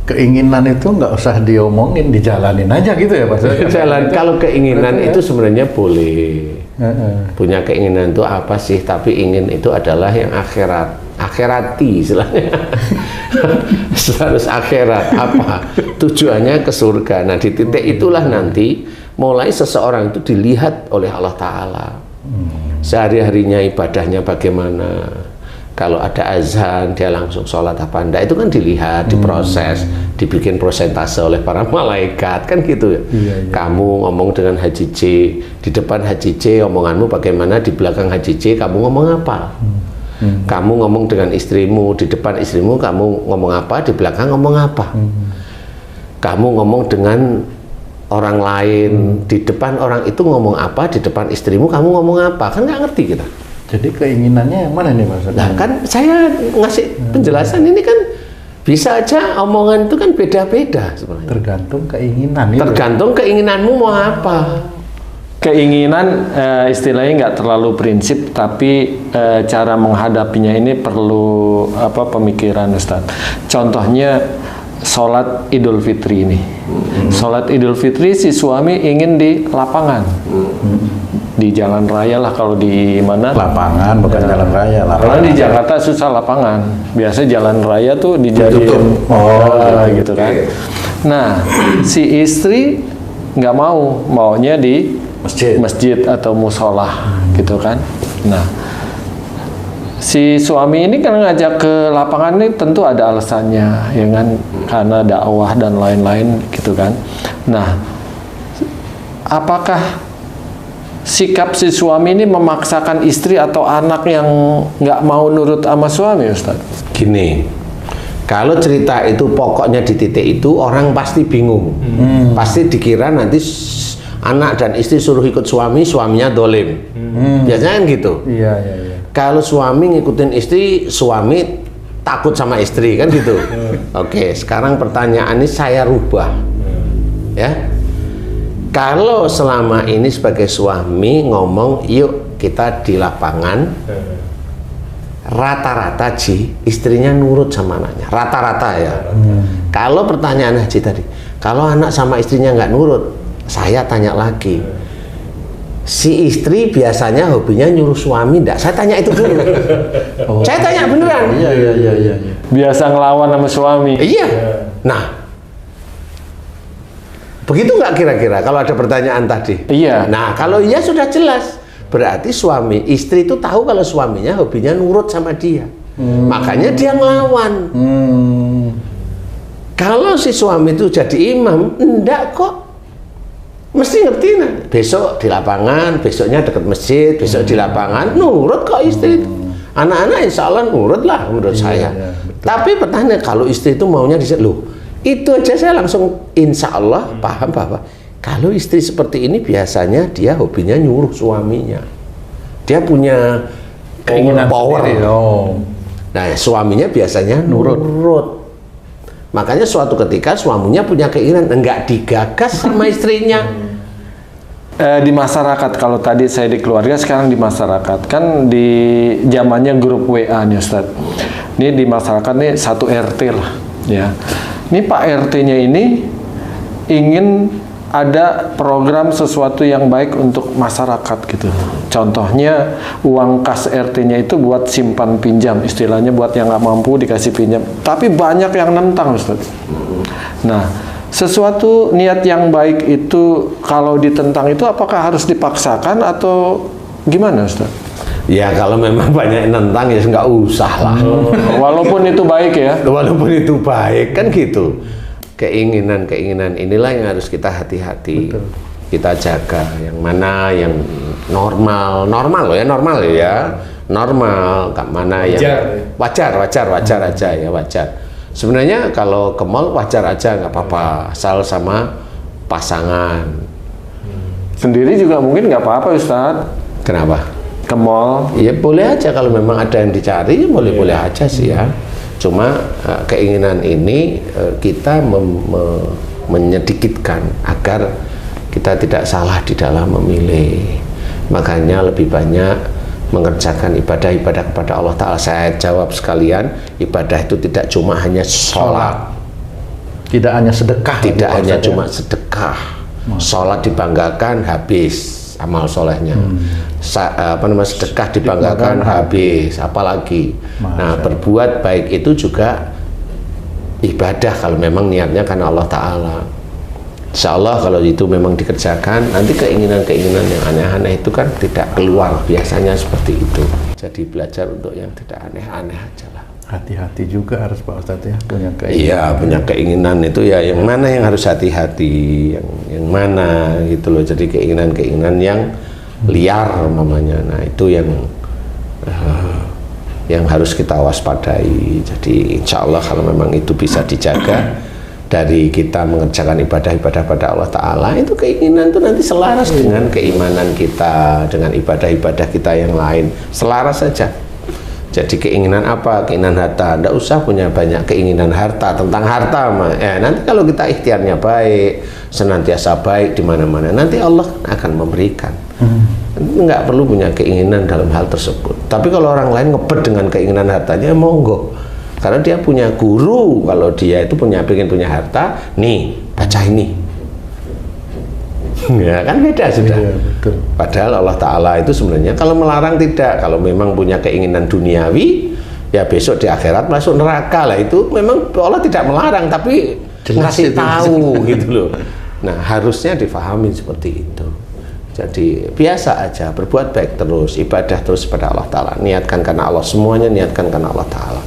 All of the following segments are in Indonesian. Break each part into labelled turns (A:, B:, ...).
A: keinginan itu nggak usah diomongin, dijalanin aja gitu ya Pak?
B: Jalan. Kalau keinginan itu sebenarnya boleh. Punya keinginan itu apa sih? Tapi ingin itu adalah yang akhirati istilahnya. Harus akhirat. Apa? Tujuannya ke surga. Nah, di titik itulah nanti mulai seseorang itu dilihat oleh Allah Ta'ala. Sehari-harinya ibadahnya bagaimana. Kalau ada azan, dia langsung sholat apa enggak, itu kan dilihat, diproses, dibikin prosentase oleh para malaikat, kan gitu ya. Kamu ngomong dengan Haji C, di depan Haji C omonganmu bagaimana, di belakang Haji C kamu ngomong apa. Kamu ngomong dengan istrimu, di depan istrimu kamu ngomong apa, di belakang ngomong apa. Kamu ngomong dengan orang lain, di depan orang itu ngomong apa, di depan istrimu kamu ngomong apa, kan nggak ngerti kita.
A: Jadi keinginannya yang mana nih maksudnya?
B: Nah kan saya ngasih penjelasan ini kan bisa aja omongan itu kan beda-beda sebenarnya.
A: Tergantung keinginan.
B: Tergantung keinginanmu mau apa.
C: Keinginan istilahnya nggak terlalu prinsip, tapi cara menghadapinya ini perlu pemikiran Ustaz. Contohnya sholat Idul Fitri ini. Sholat Idul Fitri si suami ingin di lapangan. Di jalan raya lah, kalau di mana?
A: Lapangan, bukan jalan raya.
C: Kalau di Jakarta susah lapangan. Biasa jalan raya tuh dijadiin gitu kan. Nah, si istri nggak maunya di masjid atau musola gitu kan. Nah, si suami ini kan ngajak ke lapangan ini tentu ada alasannya, ya kan, karena dakwah dan lain-lain gitu kan. Nah, apakah sikap si suami ini memaksakan istri atau anak yang nggak mau nurut sama suami, Ustaz?
B: Gini, kalau cerita itu pokoknya di titik itu orang pasti bingung. Pasti dikira nanti anak dan istri suruh ikut suami, suaminya dolim. Biasanya kan gitu.
A: Iya.
B: Kalau suami ngikutin istri, suami takut sama istri, kan gitu. Oke, sekarang pertanyaan ini saya rubah. Ya. Kalau selama ini sebagai suami ngomong, yuk kita di lapangan, rata-rata istrinya nurut sama anaknya, rata-rata ya. Kalau pertanyaan Haji tadi, kalau anak sama istrinya nggak nurut, saya tanya lagi, si istri biasanya hobinya nyuruh suami enggak? Saya tanya itu dulu. Saya tanya beneran.
A: Iya.
C: Biasa ngelawan sama suami.
B: Iya. Nah, begitu nggak kira-kira kalau ada pertanyaan tadi?
C: Iya.
B: Nah, kalau iya sudah jelas. Berarti istri itu tahu kalau suaminya hobinya nurut sama dia. Makanya dia ngelawan. Kalau si suami itu jadi imam, enggak kok. Mesti ngerti nah. Besok di lapangan, besoknya dekat masjid, besok di lapangan, nurut kok istri itu. Anak-anak insya Allah nurut lah menurut saya. Tapi pertanyaan, kalau istri itu maunya di loh, itu aja saya langsung insya Allah paham bahwa kalau istri seperti ini biasanya dia hobinya nyuruh suaminya. Dia punya keinginan power. Nah, suaminya biasanya nurut. Makanya suatu ketika suaminya punya keinginan enggak digagas sama istrinya.
C: Di masyarakat, kalau tadi saya di keluarga, sekarang di masyarakat kan di zamannya grup WA nih Ustaz. Ini di masyarakat nih satu RT lah ya. Ini Pak RT-nya ini ingin ada program sesuatu yang baik untuk masyarakat gitu. Contohnya uang kas RT-nya itu buat simpan pinjam, istilahnya buat yang nggak mampu dikasih pinjam. Tapi banyak yang nentang, Ustaz. Nah, sesuatu niat yang baik itu kalau ditentang itu apakah harus dipaksakan atau gimana, Ustaz?
B: Ya kalau memang banyak yang nentang ya nggak usah lah.
C: Walaupun itu baik ya.
B: Walaupun itu baik kan gitu. Keinginan inilah yang harus kita hati-hati. Kita jaga yang mana yang normal loh ya, normal mana yang wajar aja ya, wajar. Sebenarnya kalau ke mall wajar aja, nggak apa-apa, asal sama pasangan.
C: Sendiri juga mungkin nggak apa-apa, Ustaz.
B: Kenapa?
C: Ke mall?
B: Ya boleh aja, kalau memang ada yang dicari boleh aja sih ya. Cuma keinginan ini kita menyedikitkan agar kita tidak salah di dalam memilih. Makanya lebih banyak mengerjakan ibadah-ibadah kepada Allah Ta'ala. Saya jawab sekalian, ibadah itu tidak cuma hanya sholat.
A: Tidak hanya sedekah.
B: Tidak hanya cuma sedekah. Sholat dibanggakan habis amal solehnya. Sedekah dibanggakan habis, apalagi. Nah, berbuat baik itu juga ibadah kalau memang niatnya karena Allah Ta'ala. Insya Allah kalau itu memang dikerjakan, nanti keinginan-keinginan yang aneh-aneh itu kan tidak keluar, biasanya seperti itu. Jadi belajar untuk yang tidak aneh-aneh aja lah.
A: Hati-hati juga harus Pak Ustadz ya, punya keinginan.
B: Iya, punya keinginan itu ya yang mana yang harus hati-hati, yang mana gitu loh. Jadi keinginan-keinginan yang liar namanya. Nah, itu yang harus kita waspadai. Jadi insya Allah kalau memang itu bisa dijaga dari kita mengerjakan ibadah-ibadah pada Allah Ta'ala, itu keinginan itu nanti selaras dengan keimanan kita, dengan ibadah-ibadah kita yang lain, selaras saja. Jadi keinginan apa? Keinginan harta. Tidak usah punya banyak keinginan harta. Tentang harta, nanti kalau kita ikhtiarnya baik, senantiasa baik di mana-mana, nanti Allah akan memberikan. Nggak perlu punya keinginan dalam hal tersebut. Tapi kalau orang lain ngebet dengan keinginan hartanya, monggo. Karena dia punya guru. Kalau dia itu pengen punya harta, nih baca ini. Ya kan beda sudah.
A: Iya, betul.
B: Padahal Allah Ta'ala itu sebenarnya kalau melarang tidak. Kalau memang punya keinginan duniawi, ya besok di akhirat masuk neraka lah. Itu memang Allah tidak melarang, tapi ngasih tahu gitu loh. Nah, harusnya difahami seperti itu. Jadi biasa aja, berbuat baik terus, ibadah terus pada Allah Ta'ala. Niatkan karena Allah, semuanya niatkan karena Allah Ta'ala.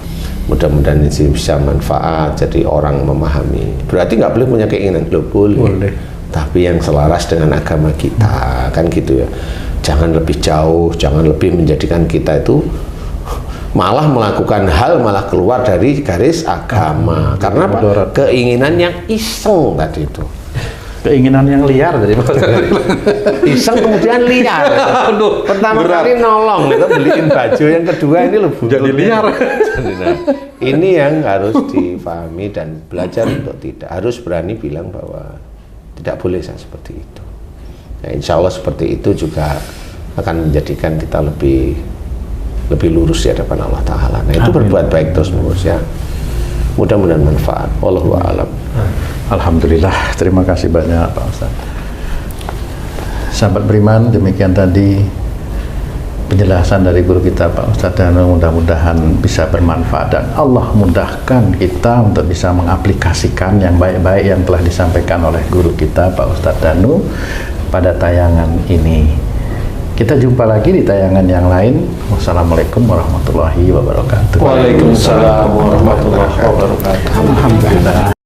B: Mudah-mudahan ini bisa manfaat, jadi orang memahami. Berarti nggak boleh punya keinginan, boleh. Tapi yang selaras dengan agama kita, kan gitu ya. Jangan lebih jauh, jangan lebih menjadikan kita itu malah melakukan hal malah keluar dari garis agama. Karena apa? Keinginan yang iseng tadi itu.
A: Keinginan yang liar dari
B: iseng kemudian liar. Pertama kali nolong itu beliin baju, yang kedua ini lebih
A: jadi liar.
B: Nah, ini yang harus difahami dan belajar untuk tidak harus berani bilang bahwa tidak boleh saya seperti itu. Ya, insya Allah seperti itu juga akan menjadikan kita lebih lurus di hadapan Allah Ta'ala. Nah, itu berbuat baik terus menerus ya. Mudah-mudahan manfaat. Wallahu a'lam.
A: Alhamdulillah, terima kasih banyak Pak Ustadz. Sahabat beriman, demikian tadi penjelasan dari guru kita Pak Ustadz Danu. Mudah-mudahan bisa bermanfaat dan Allah mudahkan kita untuk bisa mengaplikasikan yang baik-baik yang telah disampaikan oleh guru kita Pak Ustadz Danu pada tayangan ini. Kita jumpa lagi di tayangan yang lain. Wassalamualaikum warahmatullahi wabarakatuh.
C: Waalaikumsalam warahmatullahi wabarakatuh.
A: Alhamdulillah.